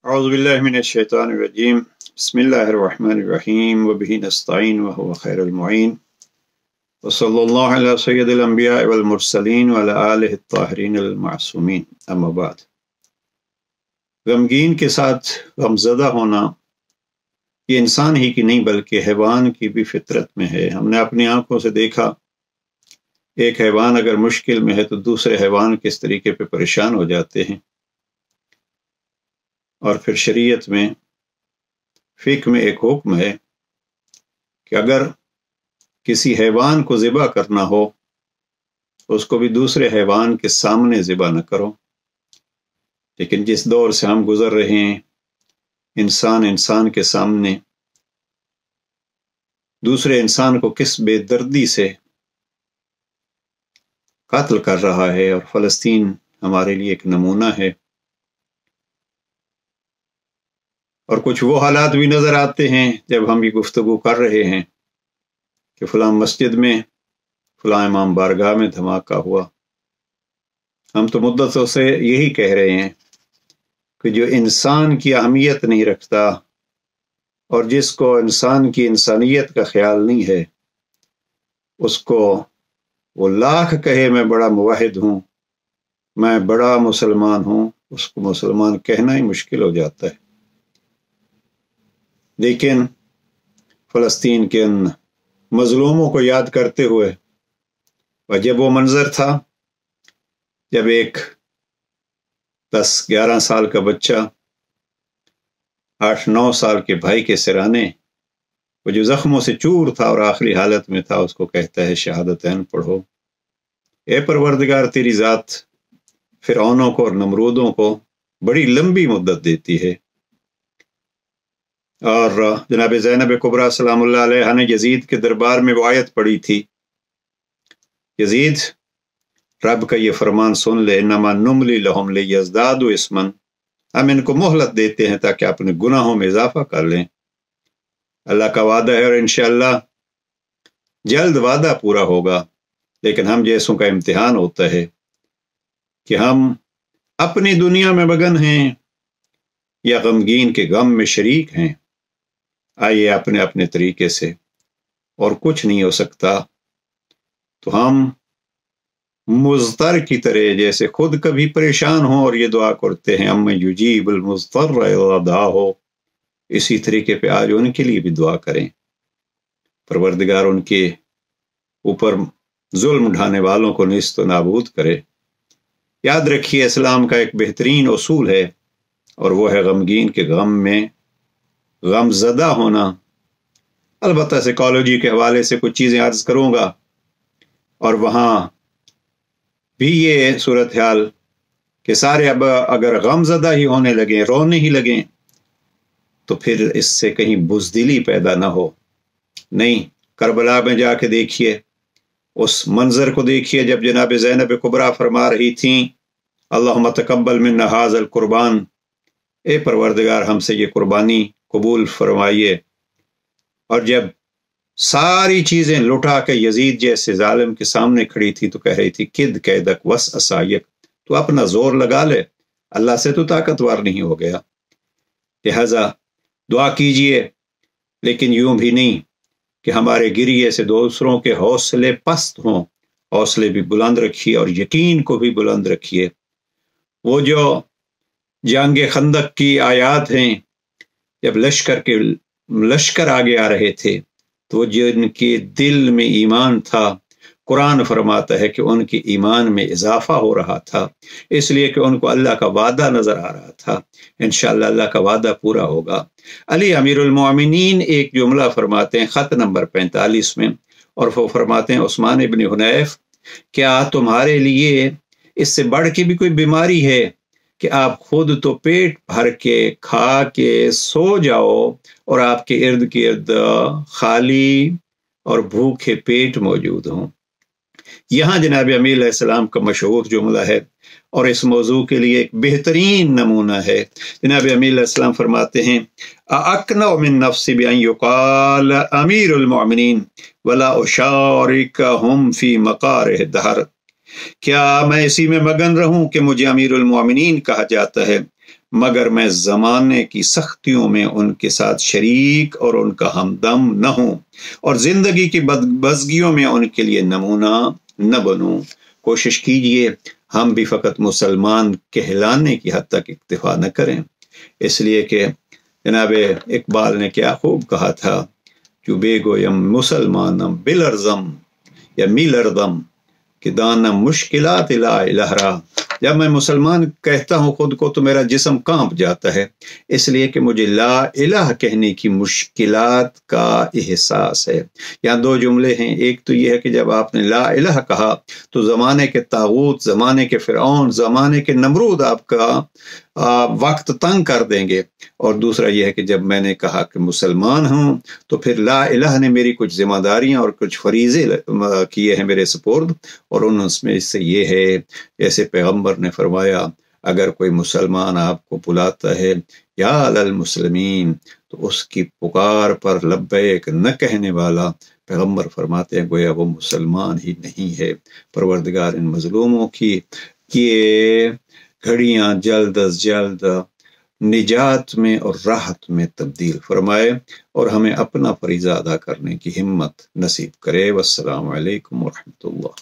أعوذ بالله من الشيطان الرجيم بسم الله الرحمن الرحيم وبه نستعين وهو خير المعين وصلى الله على سيد الأنبياء والمرسلين وعلى آله الطاهرين المعصومين أما بعد غمگین کے ساتھ غمزدہ ہونا یہ انسان ہی کی نہیں بلکہ حیوان کی بھی فطرت میں ہے۔ ہم نے اپنی آنکھوں سے دیکھا ایک حیوان اگر مشکل میں ہے تو دوسرے حیوان کس طریقے پہ پریشان ہو جاتے ہیں، اور پھر شریعت میں فقہ میں ایک حکم ہے کہ اگر کسی حیوان کو ذبح کرنا ہو اس کو بھی دوسرے حیوان کے سامنے ذبح نہ کرو۔ لیکن جس دور سے ہم گزر رہے ہیں، انسان کے سامنے دوسرے انسان کو کس بے دردی سے قتل کر رہا ہے، اور فلسطین ہمارے لیے ایک نمونہ ہے۔ اور کچھ وہ حالات بھی نظر آتے ہیں جب ہم یہ گفتگو کر رہے ہیں کہ فلاں مسجد میں فلاں امام بارگاہ میں دھماکہ ہوا۔ ہم تو مدتوں سے یہی کہہ رہے ہیں کہ جو انسان کی اہمیت نہیں رکھتا اور جس کو انسان کی انسانیت کا خیال نہیں ہے، اس کو وہ لاکھ کہے میں بڑا موحد ہوں، میں بڑا مسلمان ہوں، اس کو مسلمان کہنا ہی مشکل ہو جاتا ہے۔ لیکن فلسطین کے ان مظلوموں کو یاد کرتے ہوئے جب وہ منظر تھا جب ایک 10-11 سال کا بچہ 8-9 سال کے بھائی کے سرانے، وہ جو زخموں سے چور تھا اور آخری حالت میں تھا، اس کو کہتا ہے شہادتین پڑھو۔ اے پروردگار، تیری ذات فرعونوں کو اور نمرودوں کو بڑی لمبی مدت دیتی ہے۔ اور جناب زینب کبریٰ سلام اللہ علیہ نے یزید کے دربار میں وہ آیت پڑھی تھی، یزید رب کا یہ فرمان سن لے، انما نملی لہم لیزدادوا اثما، ہم ان کو مہلت دیتے ہیں تاکہ اپنے گناہوں میں اضافہ کر لیں۔ اللہ کا وعدہ ہے اور انشاءاللہ جلد وعدہ پورا ہوگا، لیکن ہم جیسوں کا امتحان ہوتا ہے کہ ہم اپنی دنیا میں مگن ہیں یا غمگین کے غم میں شریک ہیں۔ آئیے اپنے اپنے طریقے سے، اور کچھ نہیں ہو سکتا تو ہم مضطر کی طرح جیسے خود کبھی پریشان ہوں اور یہ دعا کرتے ہیں اَمَّن یُجِیبُ الْمُضْطَرَّ اِذَا دَعَاهُ، اسی طریقے پہ آج ان کے لیے بھی دعا کریں، پروردگار ان کے اوپر ظلم اٹھانے والوں کو نیست و نابود کرے۔ یاد رکھیے اسلام کا ایک بہترین اصول ہے، اور وہ ہے غمگین کے غم میں غم زدہ ہونا۔ البتہ سائیکالوجی کے حوالے سے کچھ چیزیں عرض کروں گا، اور وہاں بھی یہ صورتحال کہ سارے اب اگر غم زدہ ہی ہونے لگیں، رونے ہی لگیں، تو پھر اس سے کہیں بزدلی پیدا نہ ہو۔ نہیں، کربلا میں جا کے دیکھیے، اس منظر کو دیکھیے جب جناب زینب کبریٰ فرما رہی تھیں اللہم تقبل منا ھذا القربان، اے پروردگار ہم سے یہ قربانی قبول فرمائیے۔ اور جب ساری چیزیں لٹا کے یزید جیسے ظالم کے سامنے کھڑی تھی تو کہہ رہی تھی کد قیدک وس اسائک، تو اپنا زور لگا لے، اللہ سے تو طاقتور نہیں ہو گیا۔ لہذا دعا کیجئے، لیکن یوں بھی نہیں کہ ہمارے گریے سے دوسروں کے حوصلے پست ہوں، حوصلے بھی بلند رکھیے اور یقین کو بھی بلند رکھیے۔ وہ جو جنگ خندق کی آیات ہیں، جب لشکر آگے آ رہے تھے تو جن کے دل میں ایمان تھا، قرآن فرماتا ہے کہ ان کے ایمان میں اضافہ ہو رہا تھا، اس لیے کہ ان کو اللہ کا وعدہ نظر آ رہا تھا۔ انشاءاللہ اللہ کا وعدہ پورا ہوگا۔ علی امیر المومنین ایک جملہ فرماتے ہیں خط نمبر 45 میں، اور وہ فرماتے ہیں عثمان ابن حنیف، کیا تمہارے لیے اس سے بڑھ کے بھی کوئی بیماری ہے کہ آپ خود تو پیٹ بھر کے کھا کے سو جاؤ اور آپ کے ارد گرد خالی اور بھوکے پیٹ موجود ہوں؟ یہاں جناب امیر علیہ السلام کا مشہور جملہ ہے، اور اس موضوع کے لیے ایک بہترین نمونہ ہے۔ جناب امیر علیہ السلام فرماتے ہیں اَأَقْنَعُ مِن نَفْسِي بِأَن يُقَالَ أَمِيرُ الْمُؤْمِنِينَ وَلَا أُشَارِكَهُمْ فِي مَقَارِهِ الدَّهْرِ، کیا میں اسی میں مگن رہوں کہ مجھے امیر المومنین کہا جاتا ہے مگر میں زمانے کی سختیوں میں ان کے ساتھ شریک اور ان کا ہمدم نہ ہوں، اور زندگی کی بدبزگیوں میں ان کے لیے نمونہ نہ بنوں۔ کوشش کیجئے ہم بھی فقط مسلمان کہلانے کی حد تک اکتفا نہ کریں، اس لیے کہ جناب اقبال نے کیا خوب کہا تھا، جو بے گویم مسلمانم بلرزم یا میلردم کہ دانم مشکلات لا الہ را۔ جب میں مسلمان کہتا ہوں خود کو تو میرا جسم کانپ جاتا ہے، اس لیے کہ مجھے لا الہ کہنے کی مشکلات کا احساس ہے۔ یہاں دو جملے ہیں، ایک تو یہ ہے کہ جب آپ نے لا الہ کہا تو زمانے کے طاغوت، زمانے کے فرعون، زمانے کے نمرود آپ کا وقت تنگ کر دیں گے، اور دوسرا یہ ہے کہ جب میں نے کہا کہ مسلمان ہوں تو پھر لا الہ نے میری کچھ ذمہ داریاں اور کچھ فریضے کیے ہیں میرے سپرد، اور ان میں سے یہ ہے، جیسے پیغمبر نے فرمایا اگر کوئی مسلمان آپ کو بلاتا ہے یا المسلمین تو اس کی پکار پر لبیک نہ کہنے والا، پیغمبر فرماتے ہیں گویا وہ مسلمان ہی نہیں ہے۔ پروردگار ان مظلوموں کی یہ گھڑیاں جلد از جلد نجات میں اور راحت میں تبدیل فرمائے، اور ہمیں اپنا فریضہ ادا کرنے کی ہمت نصیب کرے۔ والسلام علیکم ورحمۃ اللہ۔